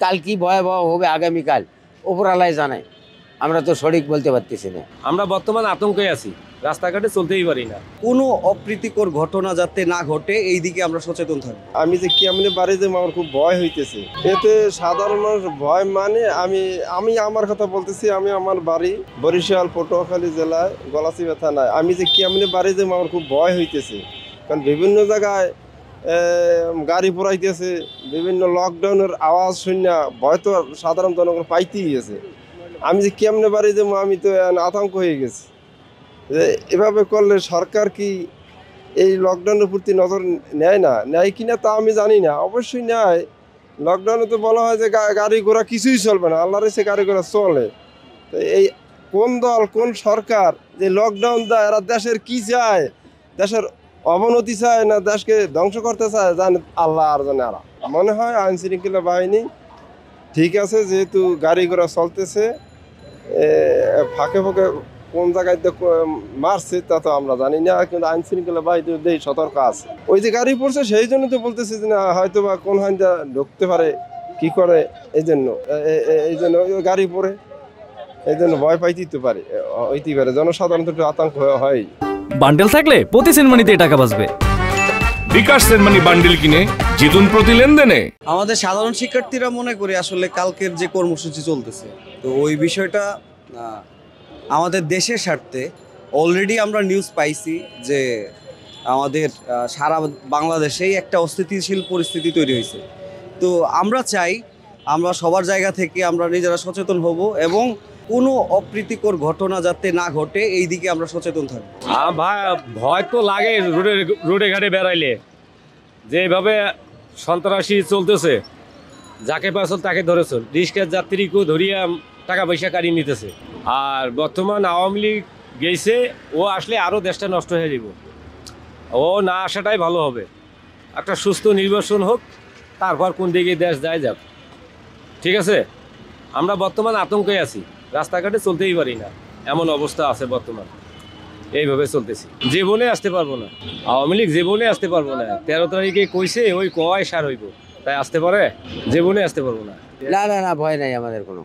কাল কি ভয়াবহ হবে আগামীকাল উপরালায় জানায়, আমরা তো সঠিক বলতে পারতেছি না। আমরা বর্তমান আতঙ্কে আছি, রাস্তাঘাটে চলতেই পারি না। কোনো অপ্রীতিকর ঘটনা যাতে না ঘটে এই দিকে আমরা সচেতন থাকবো। আমি যে কেমনে বাড়ি যাবো আমার খুব ভয় হইতেছে। এতে সাধারণ মানুষ ভয় মানে আমি আমার কথা বলতেছি, আমি আমার বাড়ি বরিশাল পটুয়াখালী জেলায় গলাচিপা থানায়। আমি যে কেমনে বাড়ি যাবো আমার খুব ভয় হইতেছে, কারণ বিভিন্ন জায়গায় গাড়ি পোড়াইতেছে, বিভিন্ন লকডাউনের আওয়াজ শুনে ভয় তো সাধারণ জনগণ পাইতেই গেছে। আমি যে কেমনে বাড়ি যাবো আমি তো আতঙ্ক হয়ে গেছি। এভাবে করলে সরকার কি এই লকডাউনের প্রতি নজর নেয় কিনা তা আমি জানি না। অবশ্যই নেয়। লকডাউনে তো বলা হয় যে গাড়ি ঘোড়া কিছুই চলবে না, আল্লাহর ইচ্ছে গাড়ি ঘোড়া চলে। তো এই কোন দল কোন সরকার যে লকডাউন দেয়, এরা দেশের কি চায়, দেশের অবনতি চায় না দেশকে ধ্বংস করতে চায়, জানে আল্লাহ আর জানে। আর মনে হয় আইন শৃঙ্খলা বাহিনী ঠিক আছে, যেহেতু গাড়ি ঘোড়া চলতেছে, ফাঁকে ফাঁকে কোন জায়গায় মারছে তা তো আমরা জানি না, কিন্তু আইন শৃঙ্খলা বাহিনী সতর্ক আছে। ওই যে গাড়ি পড়ছে সেই জন্য তো বলতেছে যে না হয়তো বা কোন হাইন্দা ঢুকতে পারে কি করে, এই জন্য গাড়ি পড়ে, এই জন্য ভয় পাইতে পারে, হইতেই পারে জনসাধারণ তো একটু আতঙ্ক হয়। বান্ডেল থাকলে প্রতি সেনমানিতে টাকা বাঁচবে। বিকাশ সেনমানি বান্ডেল কিনে জিতুন প্রতি লেনদেনে। আমাদের সাধারণ শিক্ষার্থীরা মনে করি আসলে কালকের যে কর্মসূচি চলতেছে, তো ওই বিষয়টা আমাদের দেশের স্বার্থে। অলরেডি আমরা নিউজ পাইছি যে আমাদের সারা বাংলাদেশেই একটা অস্থিতিশীল পরিস্থিতি তৈরি হয়েছে। তো আমরা চাই আমরা সবার জায়গা থেকে আমরা নিজেরা সচেতন হব এবং কোনো অপ্রীতিকর ঘটনা যাতে না ঘটে এই দিকে আমরা সচেতন থাকবো। ভাই ভয় তো লাগে রোডে ঘাটে বেড়াইলে, যেভাবে সন্ত্রাসী চলতেছে, যাকে পাচল তাকে ধরেছে, রিক্সার যাত্রীকেও ধরিয়া টাকা পয়সা কাড়িয়ে নিতেছে। আর বর্তমান আওয়ামী লীগ গেছে, ও আসলে আরও দেশটা নষ্ট হয়ে যাব। ও না আসাটাই ভালো হবে। একটা সুস্থ নির্বাচন হোক, তারপর কোন দিকে দেশ যায় যাক। ঠিক আছে, আমরা বর্তমান আতঙ্কে আছি, রাস্তাঘাটে চলতেই পারি না, এমন অবস্থা আছে বর্তমান। এইভাবে চলতেছি, জীবনে আসতে পারবো না। আওয়ামী লীগ জীবনে আসতে পারবো না। 13 তারিখে কইছে ওই কয় সার হইব, তাই আসতে পারে? জীবনে আসতে পারবো না। না ভয় নাই আমাদের কোনো,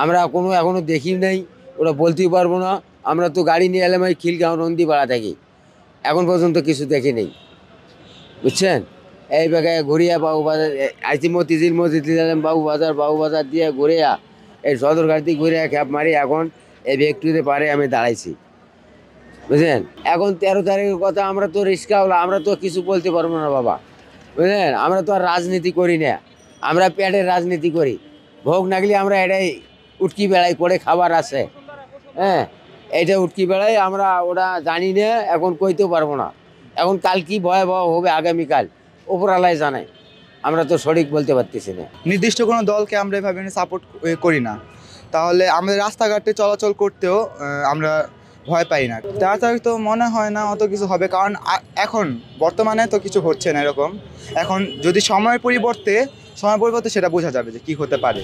আমরা কোনো এখনো দেখি নাই, ওরা বলতেই পারবো না। আমরা তো গাড়ি নিয়ে এলাম ওই খিলগাঁও নন্দীপাড়া থেকে, এখন পর্যন্ত কিছু দেখি নেই, বুঝছেন। এই জায়গায় ঘুরিয়া বাবুবাজার আইসি মতিঝিল এলাম, বাবুবাজার দিয়ে ঘুরিয়া এই সদরঘাট দিয়ে ঘুরিয়া ক্যাপ মারি এখন এই ব্যক্তিতে পারে আমি দাঁড়াইছি, বুঝলেন। এখন 13 তারিখের কথা, আমরা তো রিক্সাওয়ালা, আমরা তো কিছু বলতে পারবো না বাবা, বুঝলেন। আমরা তো আর রাজনীতি করি না, আমরা পেটের রাজনীতি করি। ভোগ নাগলে আমরা এটাই উটকি বেড়াই করে খাবার আছে, হ্যাঁ, এটা উটকি বেড়াই আমরা, ওটা জানি না, এখন কইতেও পারবো না। এখন কাল কি ভয়াবহ হবে আগামীকাল উপরালায় জানায়, আমরা তো সঠিক বলতে পারতেছি না। নির্দিষ্ট কোনো দলকে আমরা এভাবে সাপোর্ট করি না, তাহলে আমাদের রাস্তাঘাটে চলাচল করতেও আমরা ভয় পাই না। তাড়াতাড়ি তো মনে হয় না অত কিছু হবে, কারণ এখন বর্তমানে তো কিছু হচ্ছে না এরকম। এখন যদি সময়ের পরিবর্তে সেটা বোঝা যাবে যে কি হতে পারে।